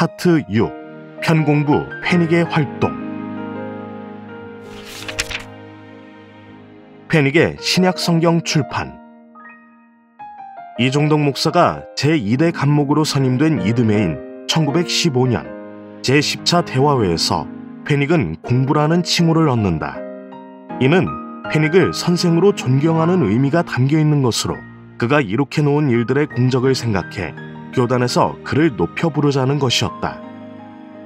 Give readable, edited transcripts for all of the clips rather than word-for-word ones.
파트 6. 편공부 페닉의 활동. 페닉의 신약성경 출판. 이종덕 목사가 제2대 감목으로 선임된 이듬해인 1915년 제10차 대화회에서 페닉은 공부라는 칭호를 얻는다. 이는 페닉을 선생으로 존경하는 의미가 담겨있는 것으로 그가 이룩해 놓은 일들의 공적을 생각해 교단에서 그를 높여 부르자는 것이었다.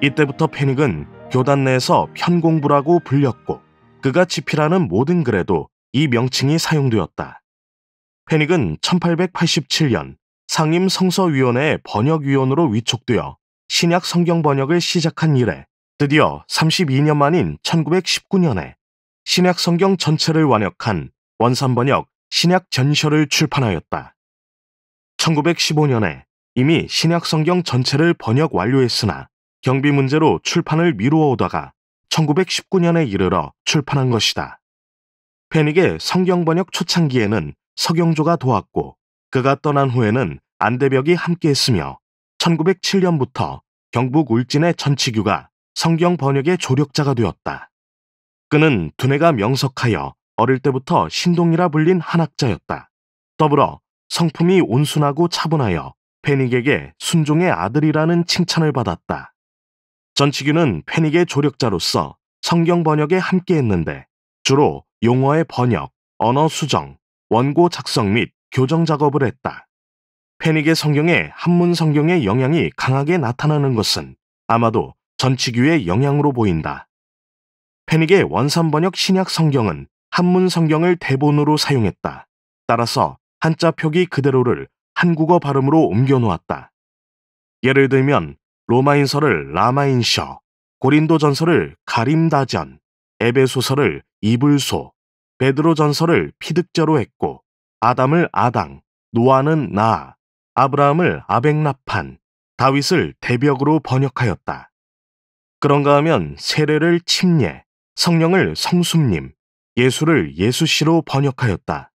이때부터 페닉은 교단 내에서 편공부라고 불렸고 그가 집필하는 모든 글에도 이 명칭이 사용되었다. 페닉은 1887년 상임 성서위원회의 번역위원으로 위촉되어 신약 성경 번역을 시작한 이래 드디어 32년 만인 1919년에 신약 성경 전체를 완역한 원산번역 신약 전셔를 출판하였다. 1915년에 이미 신약 성경 전체를 번역 완료했으나 경비 문제로 출판을 미루어 오다가 1919년에 이르러 출판한 것이다. 페닉의 성경 번역 초창기에는 서경조가 도왔고 그가 떠난 후에는 안대벽이 함께했으며 1907년부터 경북 울진의 전치규가 성경 번역의 조력자가 되었다. 그는 두뇌가 명석하여 어릴 때부터 신동이라 불린 한학자였다. 더불어 성품이 온순하고 차분하여 페닉에게 순종의 아들이라는 칭찬을 받았다. 전치규는 페닉의 조력자로서 성경 번역에 함께했는데 주로 용어의 번역, 언어 수정, 원고 작성 및 교정 작업을 했다. 페닉의 성경에 한문 성경의 영향이 강하게 나타나는 것은 아마도 전치규의 영향으로 보인다. 페닉의 원산 번역 신약 성경은 한문 성경을 대본으로 사용했다. 따라서 한자 표기 그대로를 한국어 발음으로 옮겨 놓았다. 예를 들면 로마인서를 라마인셔, 고린도전서를 가림다전, 에베소서를 이불소, 베드로전서를 피득저로 했고 아담을 아당, 노아는 나아, 아브라함을 아벡나판, 다윗을 대벽으로 번역하였다. 그런가 하면 세례를 침례, 성령을 성수님, 예수를 예수씨로 번역하였다.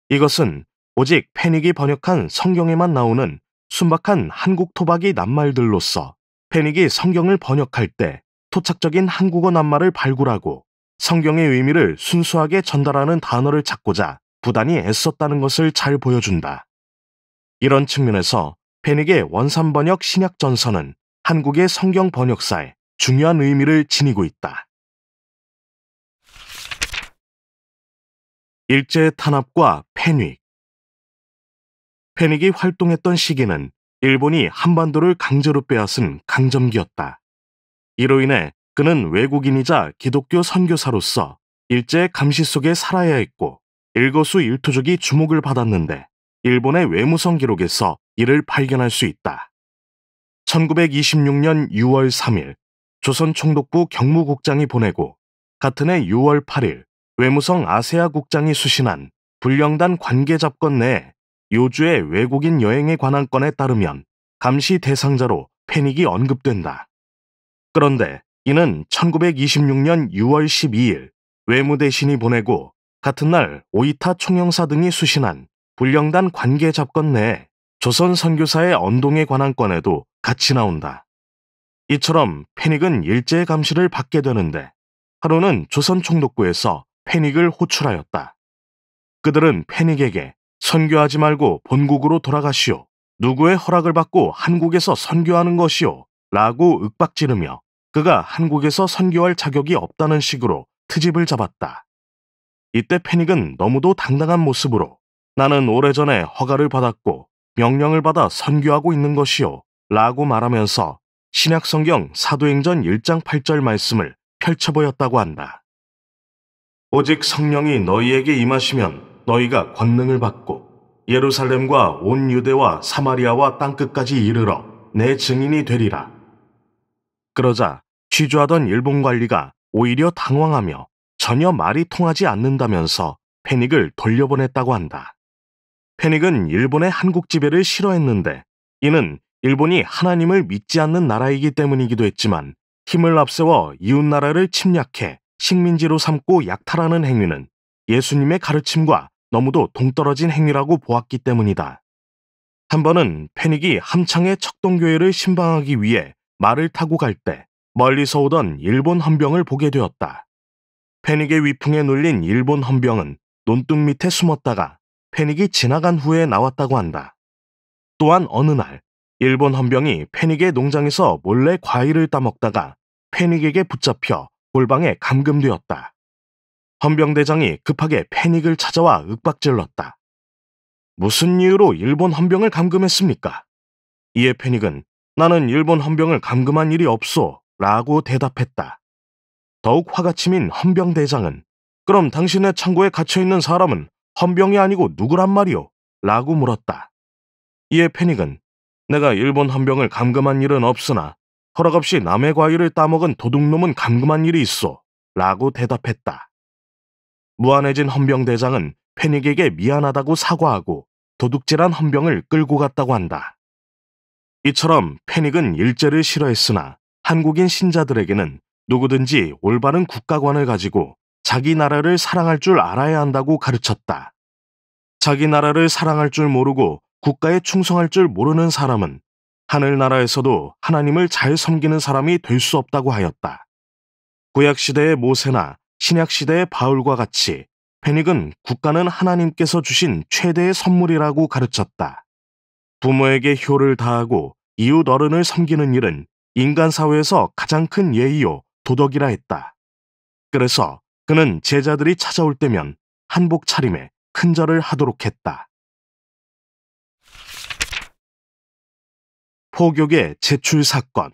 이것은 오직 페닉이 번역한 성경에만 나오는 순박한 한국 토박이 낱말들로서 페닉이 성경을 번역할 때 토착적인 한국어 낱말을 발굴하고 성경의 의미를 순수하게 전달하는 단어를 찾고자 부단히 애썼다는 것을 잘 보여준다. 이런 측면에서 페닉의 원산 번역 신약 전서는 한국의 성경 번역사에 중요한 의미를 지니고 있다. 일제의 탄압과 페닉. 페닉이 활동했던 시기는 일본이 한반도를 강제로 빼앗은 강점기였다. 이로 인해 그는 외국인이자 기독교 선교사로서 일제의 감시 속에 살아야 했고 일거수일투족이 주목을 받았는데 일본의 외무성 기록에서 이를 발견할 수 있다. 1926년 6월 3일 조선 총독부 경무국장이 보내고 같은 해 6월 8일 외무성 아세아 국장이 수신한 불령단 관계잡건 내에 요주의 외국인 여행에 관한 건에 따르면 감시 대상자로 페닉이 언급된다. 그런데 이는 1926년 6월 12일 외무대신이 보내고 같은 날 오이타 총영사 등이 수신한 불령단 관계잡건 내에 조선 선교사의 언동에 관한 건에도 같이 나온다. 이처럼 페닉은 일제의 감시를 받게 되는데 하루는 조선 총독부에서 페닉을 호출하였다. 그들은 페닉에게 선교하지 말고 본국으로 돌아가시오. 누구의 허락을 받고 한국에서 선교하는 것이오. 라고 윽박지르며 그가 한국에서 선교할 자격이 없다는 식으로 트집을 잡았다. 이때 페닉은 너무도 당당한 모습으로 나는 오래전에 허가를 받았고 명령을 받아 선교하고 있는 것이오. 라고 말하면서 신약성경 사도행전 1장 8절 말씀을 펼쳐보였다고 한다. 오직 성령이 너희에게 임하시면 너희가 권능을 받고 예루살렘과 온 유대와 사마리아와 땅끝까지 이르러 내 증인이 되리라. 그러자 취조하던 일본 관리가 오히려 당황하며 전혀 말이 통하지 않는다면서 페닉을 돌려보냈다고 한다. 페닉은 일본의 한국 지배를 싫어했는데 이는 일본이 하나님을 믿지 않는 나라이기 때문이기도 했지만 힘을 앞세워 이웃나라를 침략해 식민지로 삼고 약탈하는 행위는 예수님의 가르침과 너무도 동떨어진 행위라고 보았기 때문이다. 한 번은 패닉이 함창의 척동교회를 신방하기 위해 말을 타고 갈 때 멀리서 오던 일본 헌병을 보게 되었다. 패닉의 위풍에 눌린 일본 헌병은 논둑 밑에 숨었다가 패닉이 지나간 후에 나왔다고 한다. 또한 어느 날 일본 헌병이 패닉의 농장에서 몰래 과일을 따먹다가 패닉에게 붙잡혀 골방에 감금되었다. 헌병대장이 급하게 패닉을 찾아와 윽박질렀다. 무슨 이유로 일본 헌병을 감금했습니까? 이에 패닉은 나는 일본 헌병을 감금한 일이 없소 라고 대답했다. 더욱 화가 치민 헌병대장은 그럼 당신의 창고에 갇혀있는 사람은 헌병이 아니고 누구란 말이오? 라고 물었다. 이에 패닉은 내가 일본 헌병을 감금한 일은 없으나 허락 없이 남의 과일을 따먹은 도둑놈은 감금한 일이 있어 라고 대답했다. 무안해진 헌병대장은 패닉에게 미안하다고 사과하고 도둑질한 헌병을 끌고 갔다고 한다. 이처럼 패닉은 일제를 싫어했으나 한국인 신자들에게는 누구든지 올바른 국가관을 가지고 자기 나라를 사랑할 줄 알아야 한다고 가르쳤다. 자기 나라를 사랑할 줄 모르고 국가에 충성할 줄 모르는 사람은 하늘나라에서도 하나님을 잘 섬기는 사람이 될 수 없다고 하였다. 구약시대의 모세나 신약시대의 바울과 같이 패닉은 국가는 하나님께서 주신 최대의 선물이라고 가르쳤다. 부모에게 효를 다하고 이웃 어른을 섬기는 일은 인간 사회에서 가장 큰 예의요 도덕이라 했다. 그래서 그는 제자들이 찾아올 때면 한복 차림에 큰절을 하도록 했다. 포교계 제출 사건.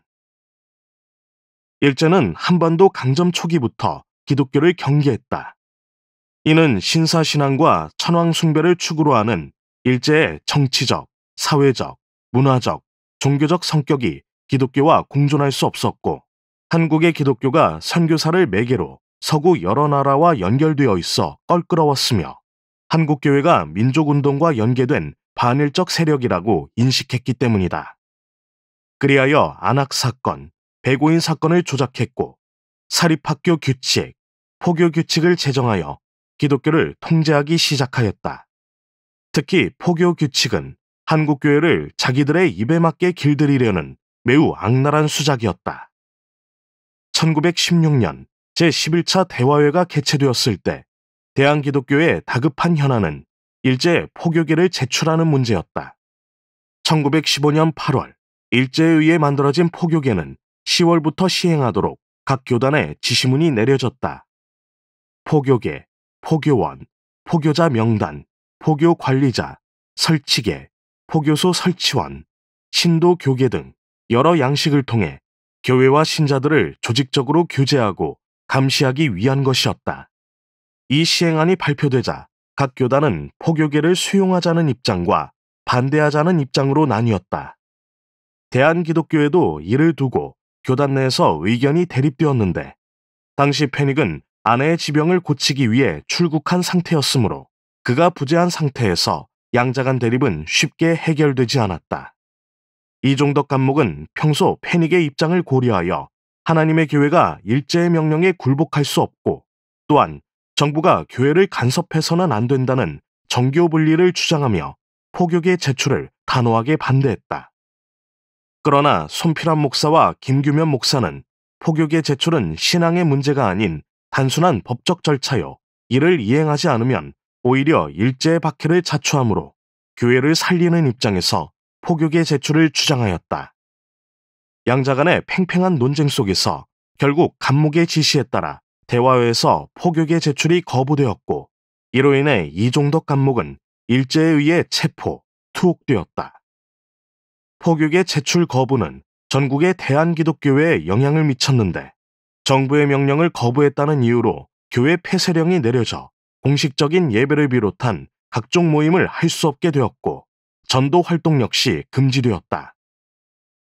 일제는 한반도 강점 초기부터 기독교를 경계했다. 이는 신사신앙과 천황숭배를 축으로 하는 일제의 정치적, 사회적, 문화적, 종교적 성격이 기독교와 공존할 수 없었고 한국의 기독교가 선교사를 매개로 서구 여러 나라와 연결되어 있어 껄끄러웠으며 한국교회가 민족운동과 연계된 반일적 세력이라고 인식했기 때문이다. 그리하여 안학사건, 배고인 사건을 조작했고 사립학교 규칙, 포교 규칙을 제정하여 기독교를 통제하기 시작하였다. 특히 포교 규칙은 한국교회를 자기들의 입에 맞게 길들이려는 매우 악랄한 수작이었다. 1916년 제11차 대화회가 개최되었을 때 대한기독교의 다급한 현안은 일제 포교계를 제출하는 문제였다. 1915년 8월 일제에 의해 만들어진 포교계는 10월부터 시행하도록 각 교단에 지시문이 내려졌다. 포교계, 포교원, 포교자 명단, 포교 관리자, 설치계, 포교소 설치원, 신도 교계 등 여러 양식을 통해 교회와 신자들을 조직적으로 규제하고 감시하기 위한 것이었다. 이 시행안이 발표되자 각 교단은 포교계를 수용하자는 입장과 반대하자는 입장으로 나뉘었다. 대한기독교회도 이를 두고 교단 내에서 의견이 대립되었는데 당시 패닉은 아내의 지병을 고치기 위해 출국한 상태였으므로 그가 부재한 상태에서 양자 간 대립은 쉽게 해결되지 않았다. 이종덕 감목은 평소 패닉의 입장을 고려하여 하나님의 교회가 일제의 명령에 굴복할 수 없고 또한 정부가 교회를 간섭해서는 안 된다는 정교 분리를 주장하며 포교계 제출을 단호하게 반대했다. 그러나 손필환 목사와 김규면 목사는 포교계 제출은 신앙의 문제가 아닌 단순한 법적 절차요. 이를 이행하지 않으면 오히려 일제의 박해를 자초하므로 교회를 살리는 입장에서 포교계 제출을 주장하였다. 양자 간의 팽팽한 논쟁 속에서 결국 감목의 지시에 따라 대화회에서 포교계 제출이 거부되었고 이로 인해 이종덕 감목은 일제에 의해 체포, 투옥되었다. 포교계 제출 거부는 전국의 대한기독교회에 영향을 미쳤는데 정부의 명령을 거부했다는 이유로 교회 폐쇄령이 내려져 공식적인 예배를 비롯한 각종 모임을 할 수 없게 되었고 전도 활동 역시 금지되었다.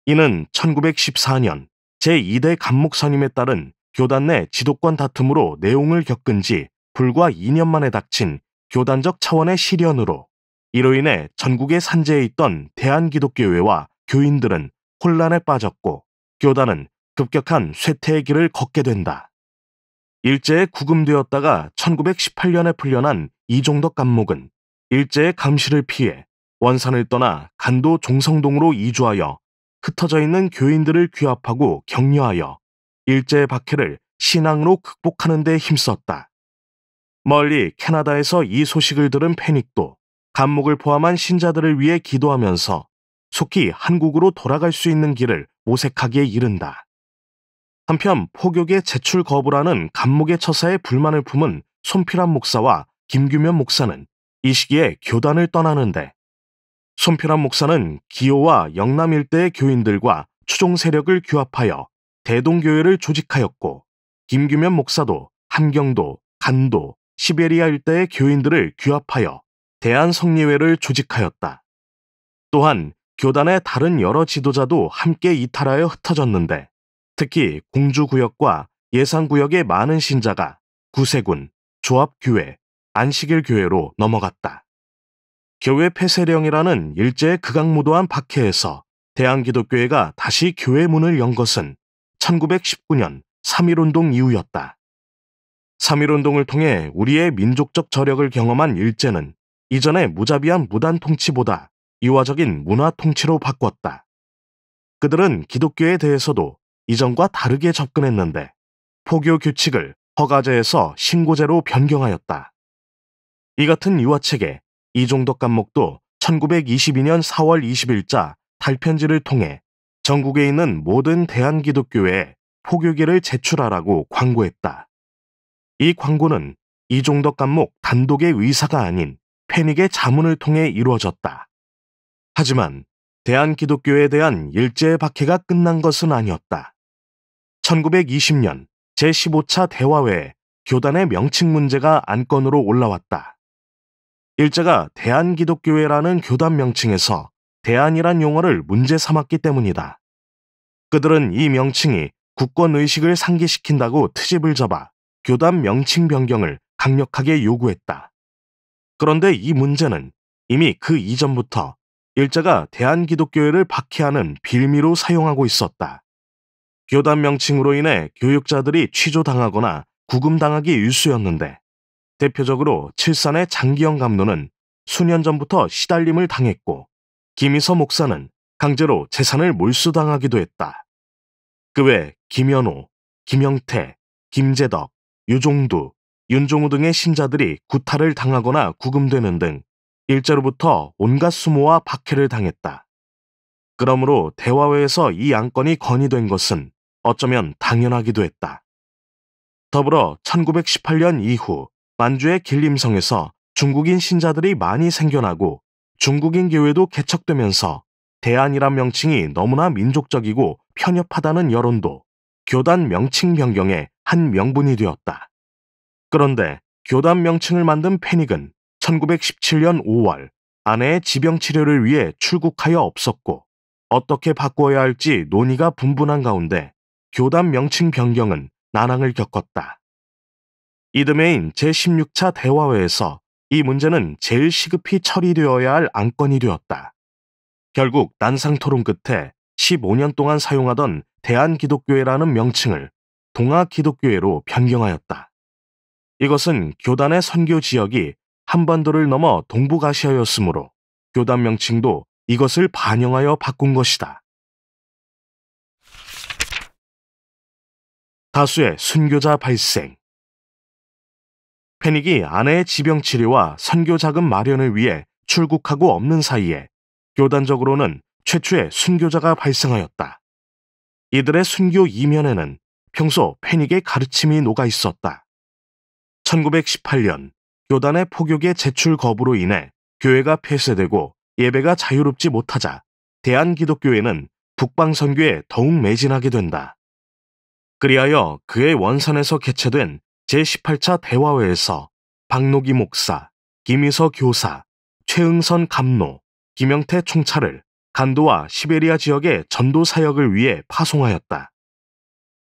이는 1914년 제2대 감목 선임에 따른 교단 내 지도권 다툼으로 내용을 겪은 지 불과 2년 만에 닥친 교단적 차원의 시련으로 이로 인해 전국의 산재에 있던 대한기독교회와 교인들은 혼란에 빠졌고 교단은 급격한 쇠퇴의 길을 걷게 된다. 일제에 구금되었다가 1918년에 풀려난 이종덕 감목은 일제의 감시를 피해 원산을 떠나 간도 종성동으로 이주하여 흩어져 있는 교인들을 규합하고 격려하여 일제의 박해를 신앙으로 극복하는 데 힘썼다. 멀리 캐나다에서 이 소식을 들은 페닉도 감목을 포함한 신자들을 위해 기도하면서 속히 한국으로 돌아갈 수 있는 길을 모색하기에 이른다. 한편 포교계 제출 거부라는 감목의 처사에 불만을 품은 손필환 목사와 김규면 목사는 이 시기에 교단을 떠나는데, 손필환 목사는 기호와 영남 일대의 교인들과 추종 세력을 규합하여 대동교회를 조직하였고, 김규면 목사도 함경도, 간도, 시베리아 일대의 교인들을 규합하여 대한성리회를 조직하였다. 또한 교단의 다른 여러 지도자도 함께 이탈하여 흩어졌는데, 특히 공주구역과 예산구역의 많은 신자가 구세군, 조합교회, 안식일교회로 넘어갔다. 교회 폐쇄령이라는 일제의 극악무도한 박해에서 대한기독교회가 다시 교회 문을 연 것은 1919년 3.1운동 이후였다. 3.1운동을 통해 우리의 민족적 저력을 경험한 일제는 이전의 무자비한 무단 통치보다 유화적인 문화 통치로 바꿨다. 그들은 기독교에 대해서도 이전과 다르게 접근했는데 포교 규칙을 허가제에서 신고제로 변경하였다. 이 같은 유화책에 이종덕 감목도 1922년 4월 20일자 달편지를 통해 전국에 있는 모든 대한기독교회에 포교계를 제출하라고 광고했다. 이 광고는 이종덕 감목 단독의 의사가 아닌 페닉의 자문을 통해 이루어졌다. 하지만 대한기독교에 대한 일제의 박해가 끝난 것은 아니었다. 1920년 제15차 대화회에 교단의 명칭 문제가 안건으로 올라왔다. 일제가 대한기독교회라는 교단 명칭에서 대한이란 용어를 문제 삼았기 때문이다. 그들은 이 명칭이 국권의식을 상기시킨다고 트집을 잡아 교단 명칭 변경을 강력하게 요구했다. 그런데 이 문제는 이미 그 이전부터 일제가 대한기독교회를 박해하는 빌미로 사용하고 있었다. 교단 명칭으로 인해 교육자들이 취조당하거나 구금당하기 일쑤였는데, 대표적으로 칠산의 장기영 감로는 수년 전부터 시달림을 당했고, 김희서 목사는 강제로 재산을 몰수당하기도 했다. 그 외 김연호, 김영태, 김재덕, 유종두, 윤종우 등의 신자들이 구타를 당하거나 구금되는 등 일제로부터 온갖 수모와 박해를 당했다. 그러므로 대화회에서 이 안건이 건의된 것은 어쩌면 당연하기도 했다. 더불어 1918년 이후 만주의 길림성에서 중국인 신자들이 많이 생겨나고 중국인 교회도 개척되면서 대한이란 명칭이 너무나 민족적이고 편협하다는 여론도 교단 명칭 변경의 한 명분이 되었다. 그런데 교단 명칭을 만든 페닉은 1917년 5월 아내의 지병 치료를 위해 출국하여 없었고, 어떻게 바꾸어야 할지 논의가 분분한 가운데 교단 명칭 변경은 난항을 겪었다. 이듬해인 제16차 대화회에서 이 문제는 제일 시급히 처리되어야 할 안건이 되었다. 결국 난상 토론 끝에 15년 동안 사용하던 대한기독교회라는 명칭을 동아기독교회로 변경하였다. 이것은 교단의 선교 지역이 한반도를 넘어 동북아시아였으므로 교단 명칭도 이것을 반영하여 바꾼 것이다. 다수의 순교자 발생. 페닉이 아내의 지병 치료와 선교 자금 마련을 위해 출국하고 없는 사이에 교단적으로는 최초의 순교자가 발생하였다. 이들의 순교 이면에는 평소 페닉의 가르침이 녹아 있었다. 1918년 교단의 포교계 제출 거부로 인해 교회가 폐쇄되고 예배가 자유롭지 못하자 대한기독교회는 북방선교에 더욱 매진하게 된다. 그리하여 그의 원산에서 개최된 제18차 대화회에서 박노기 목사, 김희서 교사, 최응선 감로, 김영태 총차를 간도와 시베리아 지역의 전도 사역을 위해 파송하였다.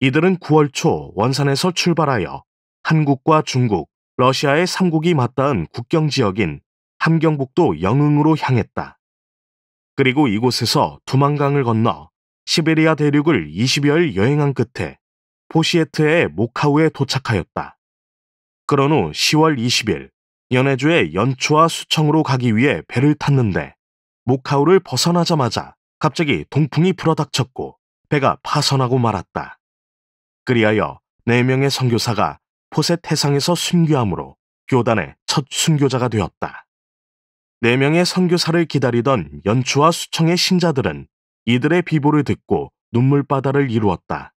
이들은 9월 초 원산에서 출발하여 한국과 중국, 러시아의 3국이 맞닿은 국경 지역인 함경북도 영흥으로 향했다. 그리고 이곳에서 두만강을 건너 시베리아 대륙을 20여일 여행한 끝에 포시에트의 모카우에 도착하였다. 그런 후 10월 20일 연해주의 연초와 수청으로 가기 위해 배를 탔는데 목하우를 벗어나자마자 갑자기 동풍이 불어닥쳤고 배가 파선하고 말았다. 그리하여 4명의 선교사가 포셋 해상에서 순교함으로 교단의 첫 순교자가 되었다. 4명의 선교사를 기다리던 연추와 수청의 신자들은 이들의 비보를 듣고 눈물바다를 이루었다.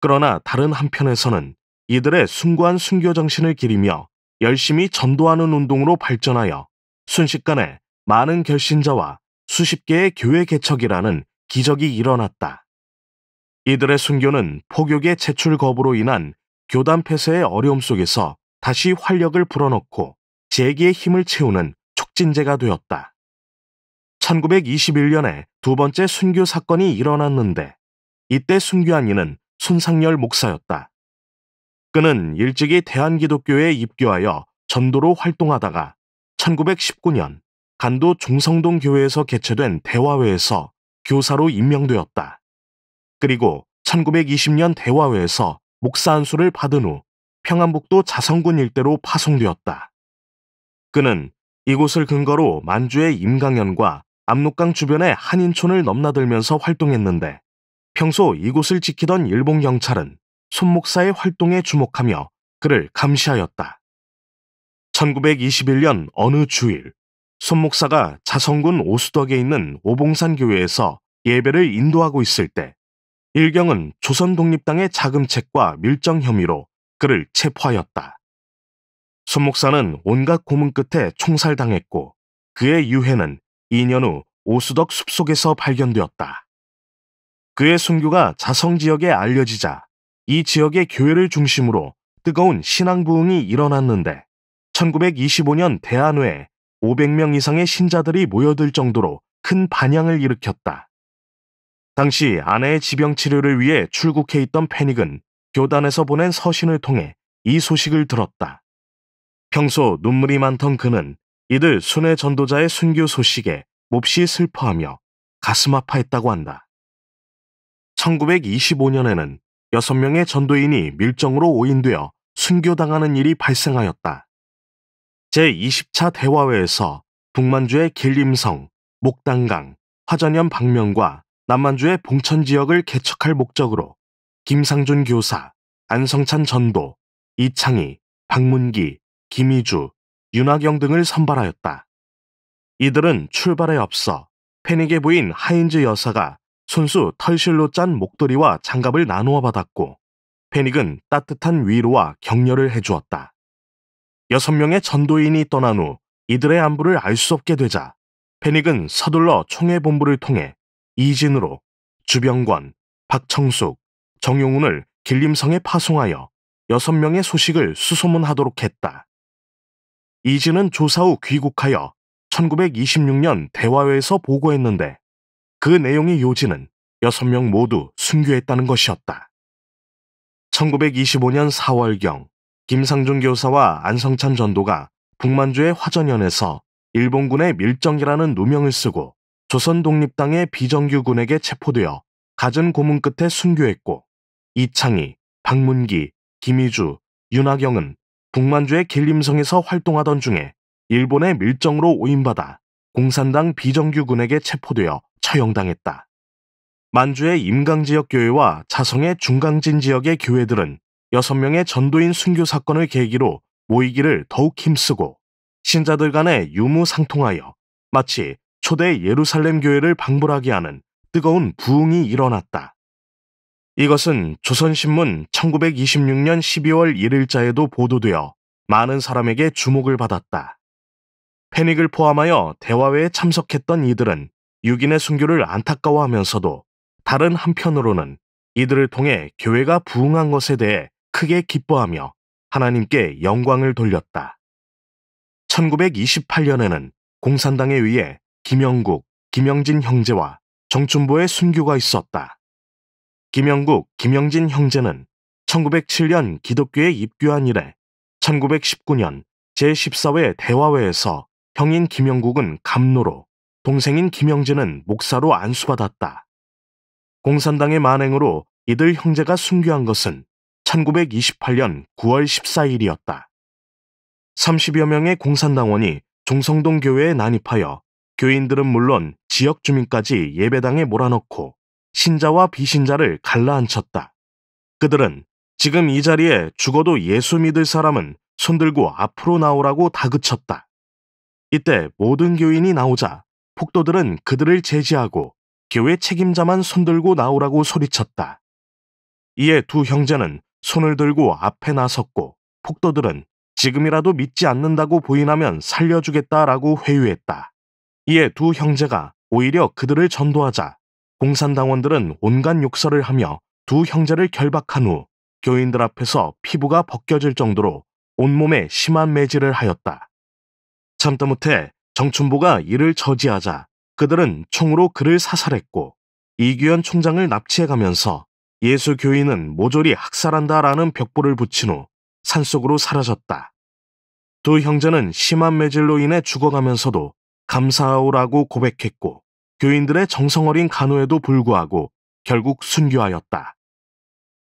그러나 다른 한편에서는 이들의 숭고한 순교 정신을 기리며 열심히 전도하는 운동으로 발전하여 순식간에 많은 결신자와 수십 개의 교회 개척이라는 기적이 일어났다. 이들의 순교는 포교계 제출 거부로 인한 교단 폐쇄의 어려움 속에서 다시 활력을 불어넣고 재기의 힘을 채우는 촉진제가 되었다. 1921년에 두 번째 순교 사건이 일어났는데 이때 순교한 이는 손상열 목사였다. 그는 일찍이 대한기독교에 입교하여 전도로 활동하다가 1919년 간도 종성동 교회에서 개최된 대화회에서 교사로 임명되었다. 그리고 1920년 대화회에서 목사 안수를 받은 후 평안북도 자성군 일대로 파송되었다. 그는 이곳을 근거로 만주의 임강현과 압록강 주변의 한인촌을 넘나들면서 활동했는데 평소 이곳을 지키던 일본 경찰은 손 목사의 활동에 주목하며 그를 감시하였다. 1921년 어느 주일 손 목사가 자성군 오수덕에 있는 오봉산 교회에서 예배를 인도하고 있을 때 일경은 조선 독립당의 자금책과 밀정 혐의로 그를 체포하였다. 손 목사는 온갖 고문 끝에 총살당했고 그의 유해는 2년 후 오수덕 숲속에서 발견되었다. 그의 순교가 자성 지역에 알려지자 이 지역의 교회를 중심으로 뜨거운 신앙 부흥이 일어났는데 1925년 대한회에 500명 이상의 신자들이 모여들 정도로 큰 반향을 일으켰다. 당시 아내의 지병 치료를 위해 출국해 있던 패닉은 교단에서 보낸 서신을 통해 이 소식을 들었다. 평소 눈물이 많던 그는 이들 순회 전도자의 순교 소식에 몹시 슬퍼하며 가슴 아파했다고 한다. 1925년에는 6명의 전도인이 밀정으로 오인되어 순교당하는 일이 발생하였다. 제20차 대화회에서 북만주의 길림성, 목단강, 화전현 방면과 남만주의 봉천 지역을 개척할 목적으로 김상준 교사, 안성찬 전도, 이창희, 박문기, 김희주, 윤하경 등을 선발하였다. 이들은 출발에 앞서 패닉의 부인 하인즈 여사가 손수 털실로 짠 목도리와 장갑을 나누어 받았고 패닉은 따뜻한 위로와 격려를 해주었다. 6명의 전도인이 떠난 후 이들의 안부를 알 수 없게 되자 패닉은 서둘러 총회본부를 통해 이진으로 주병권, 박청숙, 정용훈을 길림성에 파송하여 6명의 소식을 수소문하도록 했다. 이진은 조사 후 귀국하여 1926년 대화회에서 보고했는데 그 내용의 요지는 6명 모두 순교했다는 것이었다. 1925년 4월경 김상준 교사와 안성찬 전도가 북만주의 화전현에서 일본군의 밀정이라는 누명을 쓰고 조선 독립당의 비정규군에게 체포되어 갖은 고문 끝에 순교했고 이창희, 박문기, 김희주, 윤하경은 북만주의 길림성에서 활동하던 중에 일본의 밀정으로 오인받아 공산당 비정규군에게 체포되어 처형당했다. 만주의 임강지역교회와 자성의 중강진 지역의 교회들은 6명의 전도인 순교 사건을 계기로 모이기를 더욱 힘쓰고 신자들 간에 유무상통하여 마치 초대 예루살렘 교회를 방불하게 하는 뜨거운 부흥이 일어났다. 이것은 조선신문 1926년 12월 1일자에도 보도되어 많은 사람에게 주목을 받았다. 패닉을 포함하여 대화회에 참석했던 이들은 6인의 순교를 안타까워하면서도 다른 한편으로는 이들을 통해 교회가 부흥한 것에 대해 크게 기뻐하며 하나님께 영광을 돌렸다. 1928년에는 공산당에 의해 김영국, 김영진 형제와 정춘보의 순교가 있었다. 김영국, 김영진 형제는 1907년 기독교에 입교한 이래 1919년 제14회 대화회에서 형인 김영국은 감로로, 동생인 김영진은 목사로 안수받았다. 공산당의 만행으로 이들 형제가 순교한 것은 1928년 9월 14일이었다. 30여 명의 공산당원이 종성동 교회에 난입하여 교인들은 물론 지역 주민까지 예배당에 몰아넣고 신자와 비신자를 갈라앉혔다. 그들은 지금 이 자리에 죽어도 예수 믿을 사람은 손들고 앞으로 나오라고 다그쳤다. 이때 모든 교인이 나오자 폭도들은 그들을 제지하고 교회 책임자만 손들고 나오라고 소리쳤다. 이에 두 형제는 손을 들고 앞에 나섰고 폭도들은 지금이라도 믿지 않는다고 부인하면 살려주겠다라고 회유했다. 이에 두 형제가 오히려 그들을 전도하자 공산당원들은 온갖 욕설을 하며 두 형제를 결박한 후 교인들 앞에서 피부가 벗겨질 정도로 온몸에 심한 매질을 하였다. 참다 못해 정춘보가 이를 저지하자 그들은 총으로 그를 사살했고 이규현 총장을 납치해가면서 예수 교인은 모조리 학살한다라는 벽보를 붙인 후 산속으로 사라졌다. 두 형제는 심한 매질로 인해 죽어가면서도 감사하오라고 고백했고 교인들의 정성어린 간호에도 불구하고 결국 순교하였다.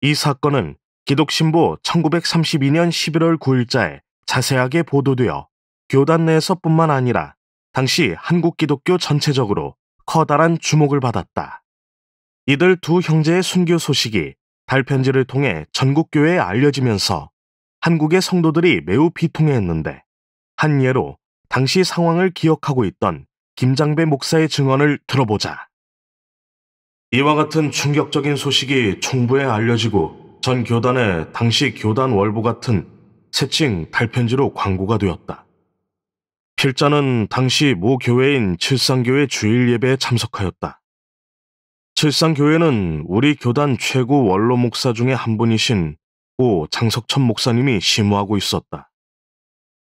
이 사건은 기독신보 1932년 11월 9일자에 자세하게 보도되어 교단 내에서뿐만 아니라 당시 한국 기독교 전체적으로 커다란 주목을 받았다. 이들 두 형제의 순교 소식이 달편지를 통해 전국 교회에 알려지면서 한국의 성도들이 매우 비통해했는데 한 예로 당시 상황을 기억하고 있던 김장배 목사의 증언을 들어보자. 이와 같은 충격적인 소식이 총부에 알려지고 전 교단에 당시 교단 월보 같은 새칭 달편지로 광고가 되었다. 필자는 당시 모 교회인 칠상교회 주일 예배에 참석하였다. 칠상교회는 우리 교단 최고 원로 목사 중에 한 분이신 고 장석천 목사님이 심우하고 있었다.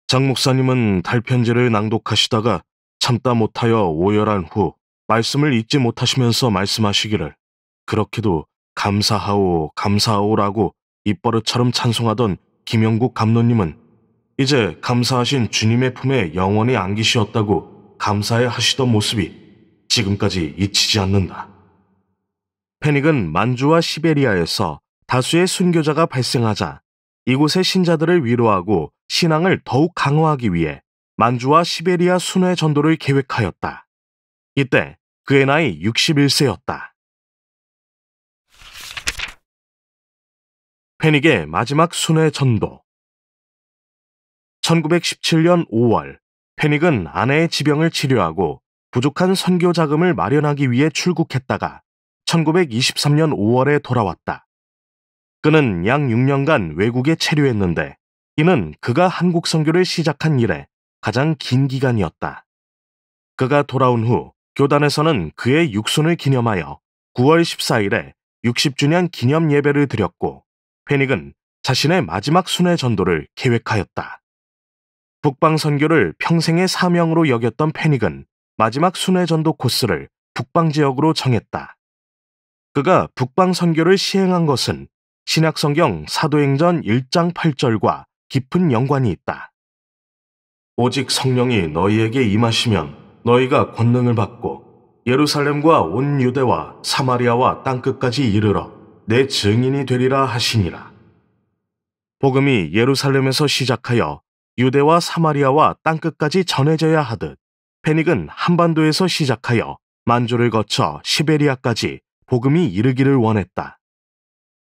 장 목사님은 달편지를 낭독하시다가 참다 못하여 오열한 후 말씀을 잊지 못하시면서 말씀하시기를 그렇게도 감사하오 감사하오라고 입버릇처럼 찬송하던 김영국 감독님은 이제 감사하신 주님의 품에 영원히 안기시었다고 감사해 하시던 모습이 지금까지 잊히지 않는다. 패닉은 만주와 시베리아에서 다수의 순교자가 발생하자 이곳의 신자들을 위로하고 신앙을 더욱 강화하기 위해 만주와 시베리아 순회 전도를 계획하였다. 이때 그의 나이 61세였다. 패닉의 마지막 순회 전도. 1917년 5월, 패닉은 아내의 지병을 치료하고 부족한 선교 자금을 마련하기 위해 출국했다가 1923년 5월에 돌아왔다. 그는 약 6년간 외국에 체류했는데 이는 그가 한국 선교를 시작한 이래 가장 긴 기간이었다. 그가 돌아온 후 교단에서는 그의 육순을 기념하여 9월 14일에 60주년 기념 예배를 드렸고 패닉은 자신의 마지막 순회 전도를 계획하였다. 북방 선교를 평생의 사명으로 여겼던 패닉은 마지막 순회 전도 코스를 북방 지역으로 정했다. 그가 북방 선교를 시행한 것은 신약성경 사도행전 1장 8절과 깊은 연관이 있다. 오직 성령이 너희에게 임하시면 너희가 권능을 받고 예루살렘과 온 유대와 사마리아와 땅끝까지 이르러 내 증인이 되리라 하시니라. 복음이 예루살렘에서 시작하여 유대와 사마리아와 땅끝까지 전해져야 하듯 패닉은 한반도에서 시작하여 만주를 거쳐 시베리아까지 복음이 이르기를 원했다.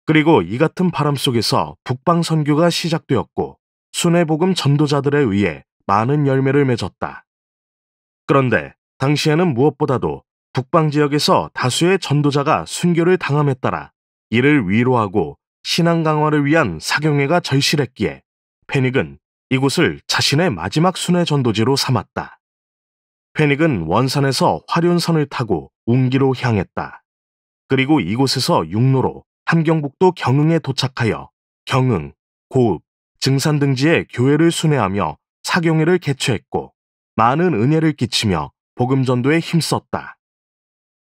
그리고 이 같은 바람 속에서 북방 선교가 시작되었고 순회복음 전도자들에 의해 많은 열매를 맺었다. 그런데 당시에는 무엇보다도 북방 지역에서 다수의 전도자가 순교를 당함에 따라 이를 위로하고 신앙 강화를 위한 사경회가 절실했기에 패닉은 이곳을 자신의 마지막 순회 전도지로 삼았다. 패닉은 원산에서 화륜선을 타고 웅기로 향했다. 그리고 이곳에서 육로로 함경북도 경흥에 도착하여 경흥, 고읍, 증산 등지에 교회를 순회하며 사경회를 개최했고 많은 은혜를 끼치며 복음 전도에 힘썼다.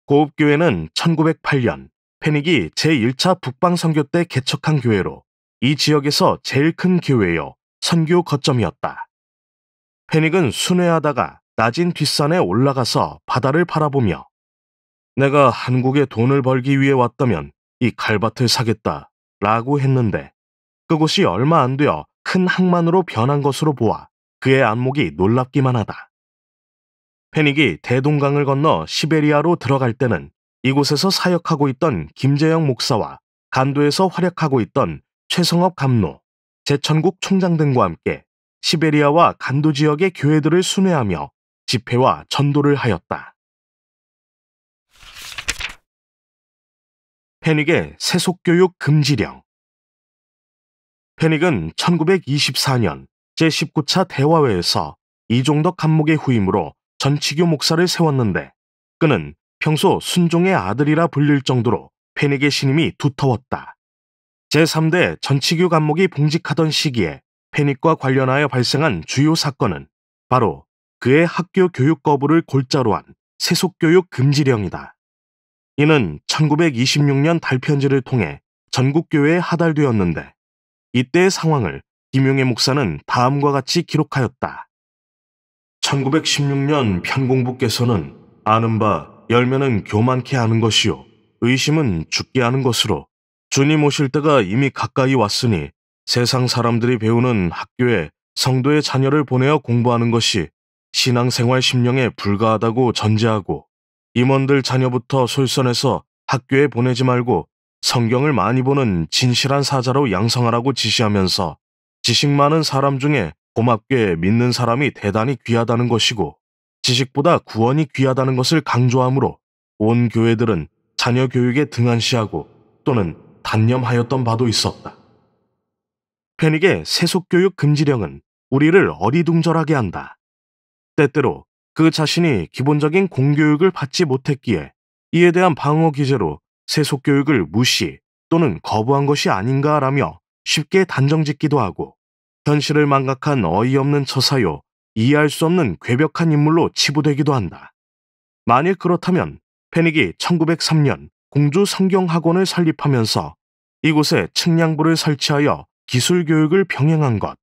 고읍교회는 1908년 패닉이 제1차 북방 선교 때 개척한 교회로 이 지역에서 제일 큰 교회요 선교 거점이었다. 패닉은 순회하다가 낮은 뒷산에 올라가서 바다를 바라보며 내가 한국에 돈을 벌기 위해 왔다면 이 칼밭을 사겠다 라고 했는데 그곳이 얼마 안 되어 큰 항만으로 변한 것으로 보아 그의 안목이 놀랍기만 하다. 페닉이 대동강을 건너 시베리아로 들어갈 때는 이곳에서 사역하고 있던 김재영 목사와 간도에서 활약하고 있던 최성업 감로, 제천국 총장 등과 함께 시베리아와 간도 지역의 교회들을 순회하며 집회와 전도를 하였다. 페닉의 세속교육 금지령. 페닉은 1924년 제19차 대화회에서 이종덕 감목의 후임으로 전치규 목사를 세웠는데, 그는 평소 순종의 아들이라 불릴 정도로 페닉의 신임이 두터웠다. 제3대 전치규 감목이 봉직하던 시기에 페닉과 관련하여 발생한 주요 사건은 바로 그의 학교 교육 거부를 골자로 한 세속교육 금지령이다. 이는 1926년 달편지를 통해 전국교회에 하달되었는데, 이때의 상황을 김용애 목사는 다음과 같이 기록하였다. 1916년 편공부께서는 아는 바 열매는 교만케 하는 것이요 의심은 죽게 하는 것으로 주님 오실 때가 이미 가까이 왔으니 세상 사람들이 배우는 학교에 성도의 자녀를 보내어 공부하는 것이 신앙생활 심령에 불가하다고 전제하고, 임원들 자녀부터 솔선해서 학교에 보내지 말고 성경을 많이 보는 진실한 사자로 양성하라고 지시하면서 지식 많은 사람 중에 고맙게 믿는 사람이 대단히 귀하다는 것이고 지식보다 구원이 귀하다는 것을 강조하므로 온 교회들은 자녀 교육에 등한시하고 또는 단념하였던 바도 있었다. 페닉의 세속교육 금지령은 우리를 어리둥절하게 한다. 때때로 그 자신이 기본적인 공교육을 받지 못했기에 이에 대한 방어 기제로 세속교육을 무시 또는 거부한 것이 아닌가라며 쉽게 단정짓기도 하고, 현실을 망각한 어이없는 처사요 이해할 수 없는 괴벽한 인물로 치부되기도 한다. 만일 그렇다면 페닉이 1903년 공주 성경학원을 설립하면서 이곳에 측량부를 설치하여 기술교육을 병행한 것,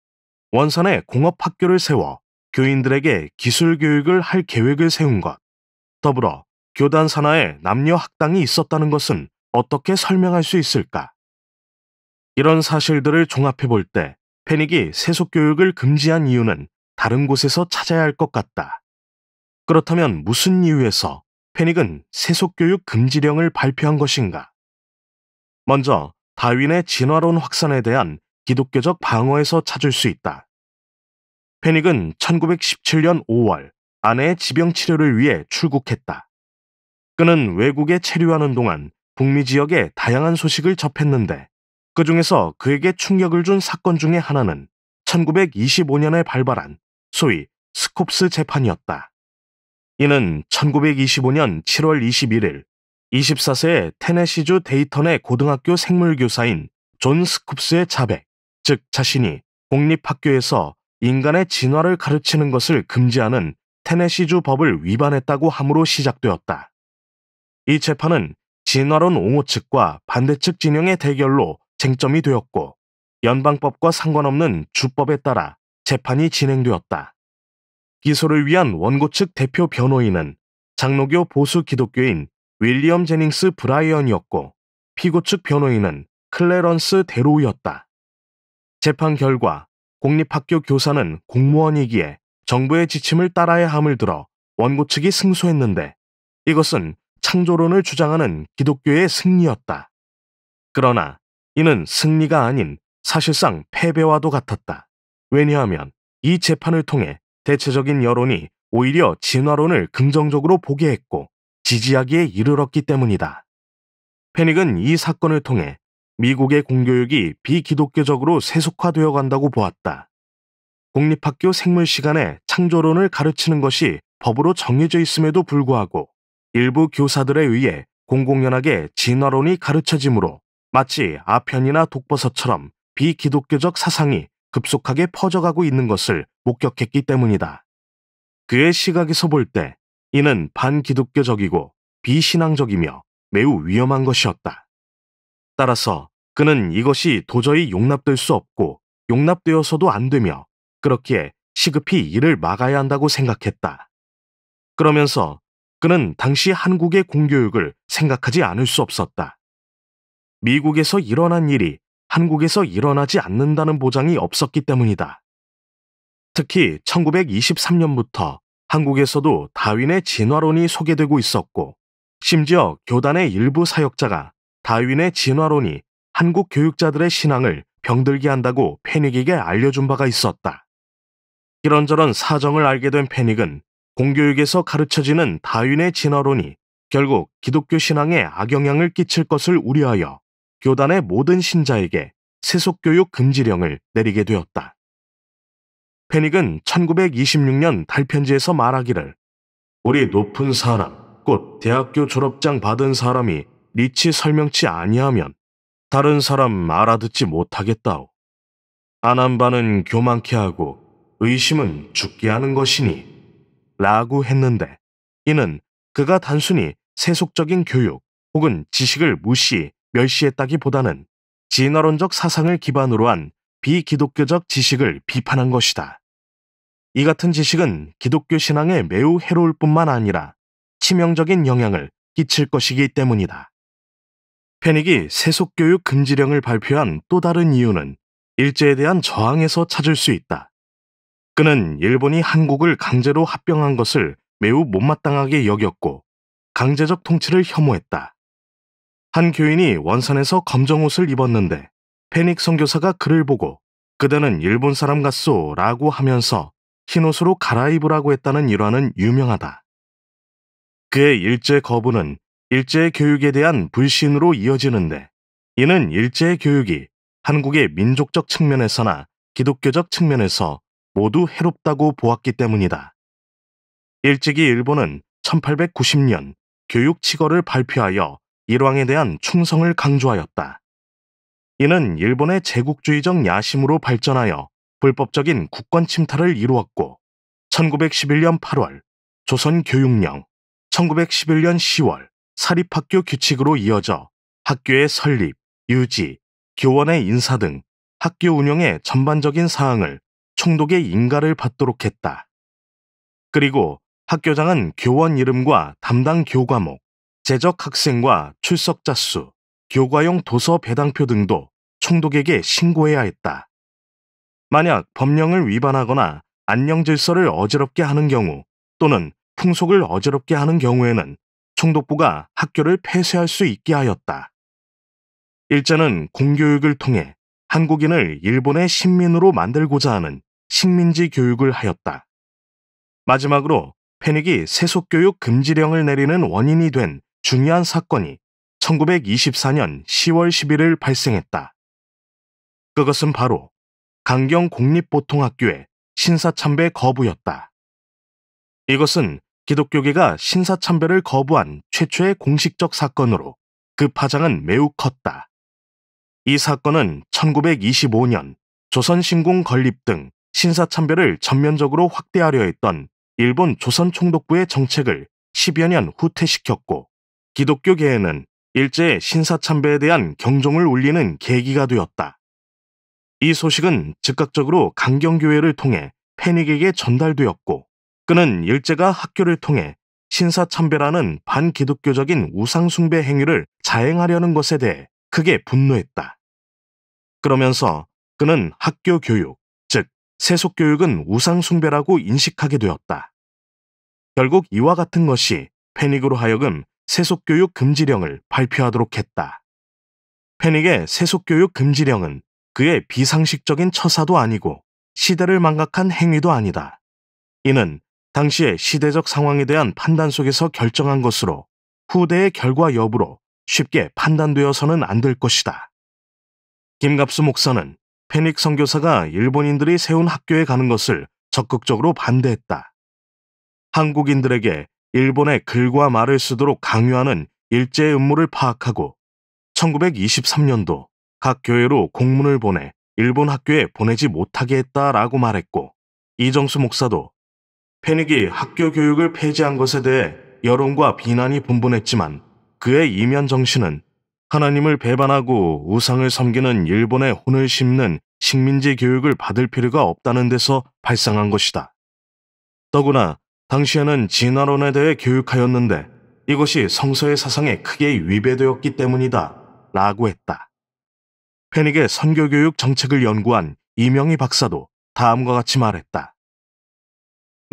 원산에 공업학교를 세워 교인들에게 기술교육을 할 계획을 세운 것, 더불어 교단 산하에 남녀 학당이 있었다는 것은 어떻게 설명할 수 있을까? 이런 사실들을 종합해 볼 때 페닉이 세속교육을 금지한 이유는 다른 곳에서 찾아야 할 것 같다. 그렇다면 무슨 이유에서 페닉은 세속교육 금지령을 발표한 것인가? 먼저 다윈의 진화론 확산에 대한 기독교적 방어에서 찾을 수 있다. 페닉은 1917년 5월 아내의 지병 치료를 위해 출국했다. 그는 외국에 체류하는 동안 북미 지역의 다양한 소식을 접했는데, 그 중에서 그에게 충격을 준 사건 중에 하나는 1925년에 발발한 소위 스콥스 재판이었다. 이는 1925년 7월 21일 24세의 테네시주 데이턴의 고등학교 생물교사인 존 스콥스의 자백, 즉 자신이 공립학교에서 인간의 진화를 가르치는 것을 금지하는 테네시주 법을 위반했다고 함으로 시작되었다. 이 재판은 진화론 옹호 측과 반대측 진영의 대결로 쟁점이 되었고, 연방법과 상관없는 주법에 따라 재판이 진행되었다. 기소를 위한 원고 측 대표 변호인은 장로교 보수 기독교인 윌리엄 제닝스 브라이언이었고, 피고 측 변호인은 클래런스 데로우였다. 재판 결과 공립학교 교사는 공무원이기에 정부의 지침을 따라야 함을 들어 원고 측이 승소했는데, 이것은 창조론을 주장하는 기독교의 승리였다. 그러나 이는 승리가 아닌 사실상 패배와도 같았다. 왜냐하면 이 재판을 통해 대체적인 여론이 오히려 진화론을 긍정적으로 보게 했고 지지하기에 이르렀기 때문이다. 페닉은 이 사건을 통해 미국의 공교육이 비기독교적으로 세속화되어 간다고 보았다. 공립학교 생물 시간에 창조론을 가르치는 것이 법으로 정해져 있음에도 불구하고 일부 교사들에 의해 공공연하게 진화론이 가르쳐지므로 마치 아편이나 독버섯처럼 비기독교적 사상이 급속하게 퍼져가고 있는 것을 목격했기 때문이다. 그의 시각에서 볼 때 이는 반기독교적이고 비신앙적이며 매우 위험한 것이었다. 따라서 그는 이것이 도저히 용납될 수 없고 용납되어서도 안 되며 그렇기에 시급히 이를 막아야 한다고 생각했다. 그러면서 그는 당시 한국의 공교육을 생각하지 않을 수 없었다. 미국에서 일어난 일이 한국에서 일어나지 않는다는 보장이 없었기 때문이다. 특히 1923년부터 한국에서도 다윈의 진화론이 소개되고 있었고, 심지어 교단의 일부 사역자가 다윈의 진화론이 한국 교육자들의 신앙을 병들게 한다고 패닉에게 알려준 바가 있었다. 이런저런 사정을 알게 된 패닉은 공교육에서 가르쳐지는 다윈의 진화론이 결국 기독교 신앙에 악영향을 끼칠 것을 우려하여 교단의 모든 신자에게 세속교육 금지령을 내리게 되었다. 패닉은 1926년 달편지에서 말하기를, 우리 높은 사람, 곧 대학교 졸업장 받은 사람이 리치 설명치 아니하면 다른 사람 알아듣지 못하겠다오. 안한 바는 교만케 하고 의심은 죽게 하는 것이니 라고 했는데, 이는 그가 단순히 세속적인 교육 혹은 지식을 무시, 멸시했다기보다는 진화론적 사상을 기반으로 한 비기독교적 지식을 비판한 것이다. 이 같은 지식은 기독교 신앙에 매우 해로울 뿐만 아니라 치명적인 영향을 끼칠 것이기 때문이다. 패닉이 세속교육 금지령을 발표한 또 다른 이유는 일제에 대한 저항에서 찾을 수 있다. 그는 일본이 한국을 강제로 합병한 것을 매우 못마땅하게 여겼고 강제적 통치를 혐오했다. 한 교인이 원산에서 검정 옷을 입었는데 패닉 선교사가 그를 보고 그대는 일본 사람 같소 라고 하면서 흰 옷으로 갈아입으라고 했다는 일화는 유명하다. 그의 일제 거부는 일제의 교육에 대한 불신으로 이어지는데, 이는 일제의 교육이 한국의 민족적 측면에서나 기독교적 측면에서 모두 해롭다고 보았기 때문이다. 일제기 일본은 1890년 교육칙어를 발표하여 일왕에 대한 충성을 강조하였다. 이는 일본의 제국주의적 야심으로 발전하여 불법적인 국권 침탈을 이루었고, 1911년 8월 조선교육령, 1911년 10월 사립학교 규칙으로 이어져 학교의 설립, 유지, 교원의 인사 등 학교 운영의 전반적인 사항을 총독의 인가를 받도록 했다. 그리고 학교장은 교원 이름과 담당 교과목, 재적 학생과 출석자 수, 교과용 도서 배당표 등도 총독에게 신고해야 했다. 만약 법령을 위반하거나 안녕 질서를 어지럽게 하는 경우 또는 풍속을 어지럽게 하는 경우에는 총독부가 학교를 폐쇄할 수 있게 하였다. 일제는 공교육을 통해 한국인을 일본의 식민으로 만들고자 하는 식민지 교육을 하였다. 마지막으로 패닉이 세속교육 금지령을 내리는 원인이 된 중요한 사건이 1924년 10월 11일 발생했다. 그것은 바로 강경 공립보통학교의 신사참배 거부였다. 이것은 기독교계가 신사참배를 거부한 최초의 공식적 사건으로 그 파장은 매우 컸다. 이 사건은 1925년 조선신궁 건립 등 신사참배를 전면적으로 확대하려 했던 일본 조선총독부의 정책을 10여 년 후퇴시켰고, 기독교계에는 일제의 신사참배에 대한 경종을 울리는 계기가 되었다. 이 소식은 즉각적으로 강경교회를 통해 패닉에게 전달되었고, 그는 일제가 학교를 통해 신사참배라는 반기독교적인 우상숭배 행위를 자행하려는 것에 대해 크게 분노했다. 그러면서 그는 학교 교육, 즉 세속교육은 우상숭배라고 인식하게 되었다. 결국 이와 같은 것이 패닉으로 하여금 세속교육 금지령을 발표하도록 했다. 패닉의 세속교육 금지령은 그의 비상식적인 처사도 아니고 시대를 망각한 행위도 아니다. 이는 당시의 시대적 상황에 대한 판단 속에서 결정한 것으로 후대의 결과 여부로 쉽게 판단되어서는 안 될 것이다. 김갑수 목사는 패닉 선교사가 일본인들이 세운 학교에 가는 것을 적극적으로 반대했다. 한국인들에게 일본의 글과 말을 쓰도록 강요하는 일제의 음모를 파악하고 1923년도 각 교회로 공문을 보내 일본 학교에 보내지 못하게 했다라고 말했고, 이정수 목사도 패닉이 학교 교육을 폐지한 것에 대해 여론과 비난이 분분했지만 그의 이면 정신은 하나님을 배반하고 우상을 섬기는 일본에 혼을 심는 식민지 교육을 받을 필요가 없다는 데서 발상한 것이다. 더구나 당시에는 진화론에 대해 교육하였는데 이것이 성서의 사상에 크게 위배되었기 때문이다 라고 했다. 패닉의 선교교육 정책을 연구한 이명희 박사도 다음과 같이 말했다.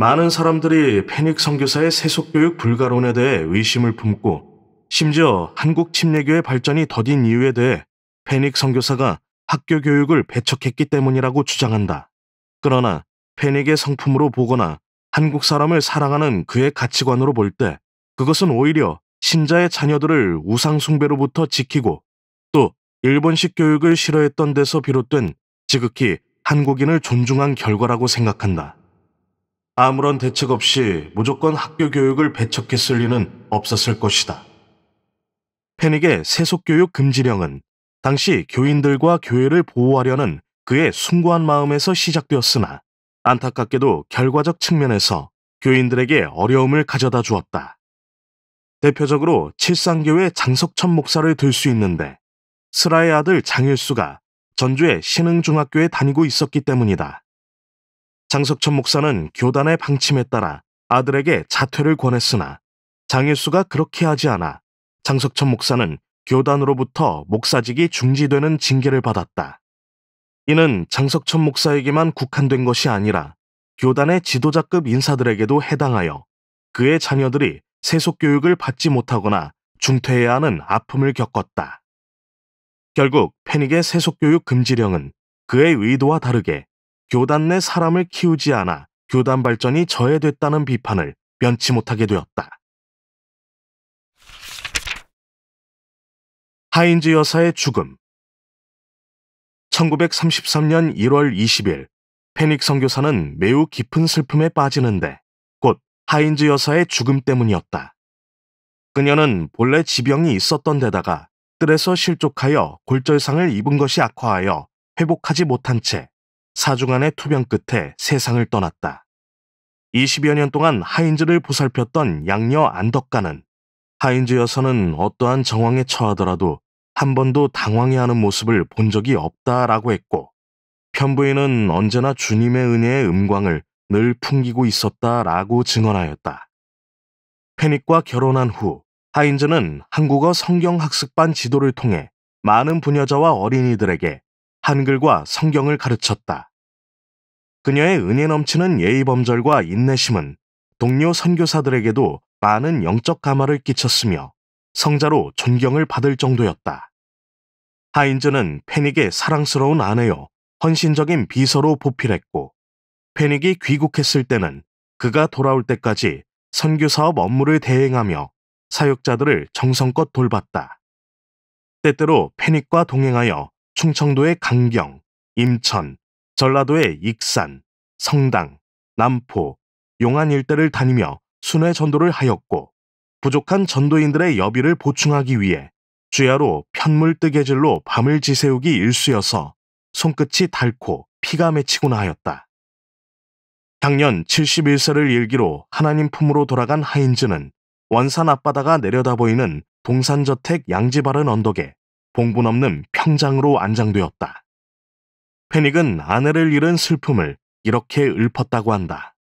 많은 사람들이 페닉 선교사의 세속교육 불가론에 대해 의심을 품고, 심지어 한국 침례교의 발전이 더딘 이유에 대해 페닉 선교사가 학교 교육을 배척했기 때문이라고 주장한다. 그러나 페닉의 성품으로 보거나 한국 사람을 사랑하는 그의 가치관으로 볼 때 그것은 오히려 신자의 자녀들을 우상숭배로부터 지키고 또 일본식 교육을 싫어했던 데서 비롯된 지극히 한국인을 존중한 결과라고 생각한다. 아무런 대책 없이 무조건 학교 교육을 배척했을 리는 없었을 것이다. 페닉의 세속교육 금지령은 당시 교인들과 교회를 보호하려는 그의 숭고한 마음에서 시작되었으나 안타깝게도 결과적 측면에서 교인들에게 어려움을 가져다 주었다. 대표적으로 칠상교회 장석천 목사를 들 수 있는데 스라의 아들 장일수가 전주의 신흥중학교에 다니고 있었기 때문이다. 장석천 목사는 교단의 방침에 따라 아들에게 자퇴를 권했으나 장일수가 그렇게 하지 않아 장석천 목사는 교단으로부터 목사직이 중지되는 징계를 받았다. 이는 장석천 목사에게만 국한된 것이 아니라 교단의 지도자급 인사들에게도 해당하여 그의 자녀들이 세속교육을 받지 못하거나 중퇴해야 하는 아픔을 겪었다. 결국 페닉의 세속교육 금지령은 그의 의도와 다르게 교단 내 사람을 키우지 않아 교단 발전이 저해됐다는 비판을 면치 못하게 되었다. 하인즈 여사의 죽음. 1933년 1월 20일 페닉 선교사는 매우 깊은 슬픔에 빠지는데 곧 하인즈 여사의 죽음 때문이었다. 그녀는 본래 지병이 있었던 데다가 뜰에서 실족하여 골절상을 입은 것이 악화하여 회복하지 못한 채 4주간의 투병 끝에 세상을 떠났다. 20여 년 동안 하인즈를 보살폈던 양녀 안덕가는 하인즈 여사는 어떠한 정황에 처하더라도 한 번도 당황해하는 모습을 본 적이 없다라고 했고 편부인은 언제나 주님의 은혜의 음광을 늘 풍기고 있었다라고 증언하였다. 페닉과 결혼한 후 하인즈는 한국어 성경학습반 지도를 통해 많은 부녀자와 어린이들에게 한글과 성경을 가르쳤다. 그녀의 은혜 넘치는 예의범절과 인내심은 동료 선교사들에게도 많은 영적 감화를 끼쳤으며 성자로 존경을 받을 정도였다. 하인즈는 페닉의 사랑스러운 아내요 헌신적인 비서로 보필했고 페닉이 귀국했을 때는 그가 돌아올 때까지 선교사업 업무를 대행하며 사역자들을 정성껏 돌봤다. 때때로 페닉과 동행하여 충청도의 강경, 임천, 전라도의 익산, 성당, 남포, 용안 일대를 다니며 순회 전도를 하였고 부족한 전도인들의 여비를 보충하기 위해 주야로 편물 뜨개질로 밤을 지새우기 일쑤여서 손끝이 닳고 피가 맺히곤 하였다. 작년 71세를 일기로 하나님 품으로 돌아간 하인즈는 원산 앞바다가 내려다 보이는 동산저택 양지 바른 언덕에 봉분 없는 평장으로 안장되었다. 페닉은 아내를 잃은 슬픔을 이렇게 읊었다고 한다.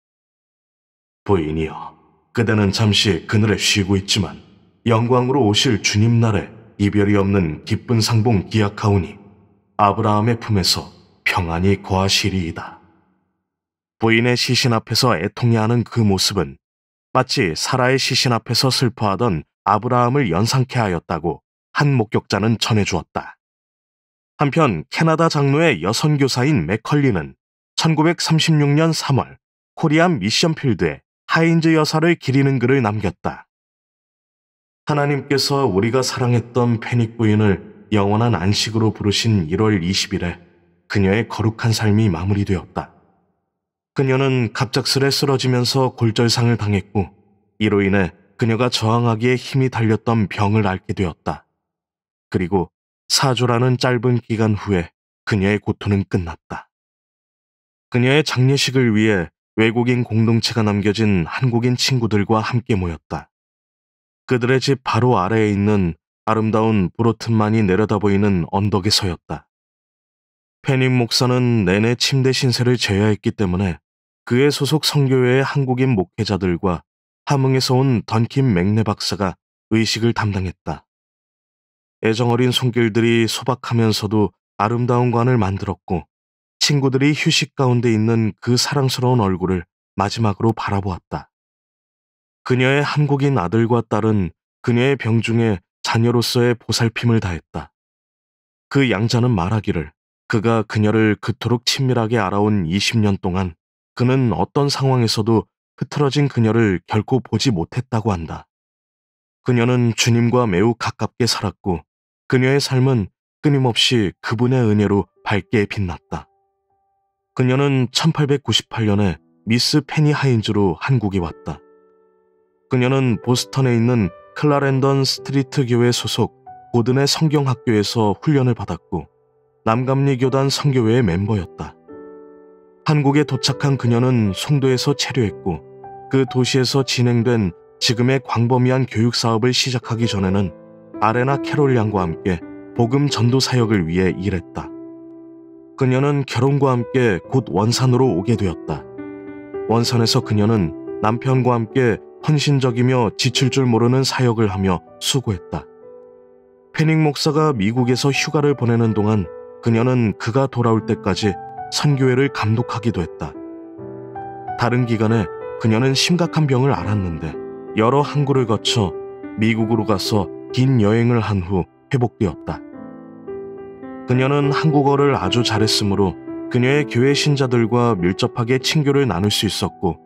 부인이여, 그대는 잠시 그늘에 쉬고 있지만 영광으로 오실 주님 날에 이별이 없는 기쁜 상봉 기약하오니 아브라함의 품에서 평안히 거하시리이다. 부인의 시신 앞에서 애통해하는 그 모습은 마치 사라의 시신 앞에서 슬퍼하던 아브라함을 연상케 하였다고 한 목격자는 전해주었다. 한편 캐나다 장로의 여선교사인 맥컬리는 1936년 3월 코리안 미션필드에 하인즈 여사를 기리는 글을 남겼다. 하나님께서 우리가 사랑했던 페닉 부인을 영원한 안식으로 부르신 1월 20일에 그녀의 거룩한 삶이 마무리되었다. 그녀는 갑작스레 쓰러지면서 골절상을 당했고 이로 인해 그녀가 저항하기에 힘이 달렸던 병을 앓게 되었다. 그리고 4주라는 짧은 기간 후에 그녀의 고통은 끝났다. 그녀의 장례식을 위해 외국인 공동체가 남겨진 한국인 친구들과 함께 모였다. 그들의 집 바로 아래에 있는 아름다운 브로튼만이 내려다 보이는 언덕에 서였다. 페닉 목사는 내내 침대 신세를 져야 했기 때문에 그의 소속 선교회의 한국인 목회자들과 함흥에서 온 던킨 맥네 박사가 의식을 담당했다. 애정어린 손길들이 소박하면서도 아름다운 관을 만들었고 친구들이 휴식 가운데 있는 그 사랑스러운 얼굴을 마지막으로 바라보았다. 그녀의 한국인 아들과 딸은 그녀의 병중에 자녀로서의 보살핌을 다했다. 그 양자는 말하기를 그가 그녀를 그토록 친밀하게 알아온 20년 동안 그는 어떤 상황에서도 흐트러진 그녀를 결코 보지 못했다고 한다. 그녀는 주님과 매우 가깝게 살았고 그녀의 삶은 끊임없이 그분의 은혜로 밝게 빛났다. 그녀는 1898년에 미스 페니 하인즈로 한국에 왔다. 그녀는 보스턴에 있는 클라렌던 스트리트 교회 소속 고든의 성경학교에서 훈련을 받았고 남감리 교단 선교회의 멤버였다. 한국에 도착한 그녀는 송도에서 체류했고 그 도시에서 진행된 지금의 광범위한 교육 사업을 시작하기 전에는 아레나 캐롤 양과 함께 복음 전도 사역을 위해 일했다. 그녀는 결혼과 함께 곧 원산으로 오게 되었다. 원산에서 그녀는 남편과 함께 헌신적이며 지칠 줄 모르는 사역을 하며 수고했다. 페닉 목사가 미국에서 휴가를 보내는 동안 그녀는 그가 돌아올 때까지 선교회를 감독하기도 했다. 다른 기간에 그녀는 심각한 병을 앓았는데 여러 항구를 거쳐 미국으로 가서 긴 여행을 한 후 회복되었다. 그녀는 한국어를 아주 잘했으므로 그녀의 교회 신자들과 밀접하게 친교를 나눌 수 있었고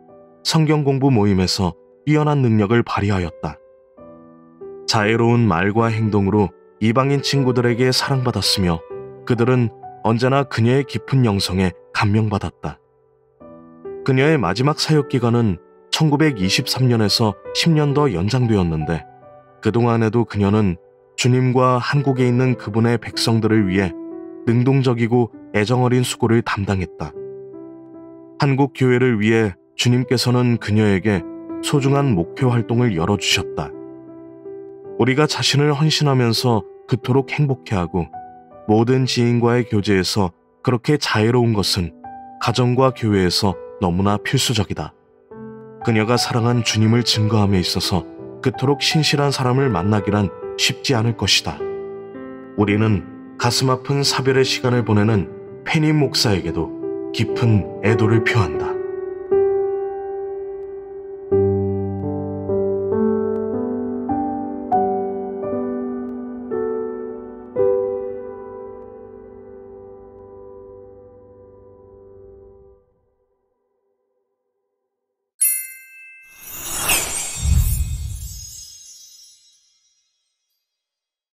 성경 공부 모임에서 뛰어난 능력을 발휘하였다. 자애로운 말과 행동으로 이방인 친구들에게 사랑받았으며 그들은 언제나 그녀의 깊은 영성에 감명받았다. 그녀의 마지막 사역 기간은 1923년에서 10년 더 연장되었는데 그동안에도 그녀는 주님과 한국에 있는 그분의 백성들을 위해 능동적이고 애정어린 수고를 담당했다. 한국 교회를 위해 주님께서는 그녀에게 소중한 목표 활동을 열어주셨다. 우리가 자신을 헌신하면서 그토록 행복해하고 모든 지인과의 교제에서 그렇게 자애로운 것은 가정과 교회에서 너무나 필수적이다. 그녀가 사랑한 주님을 증거함에 있어서 그토록 신실한 사람을 만나기란 쉽지 않을 것이다. 우리는 가슴 아픈 사별의 시간을 보내는 페니 목사에게도 깊은 애도를 표한다.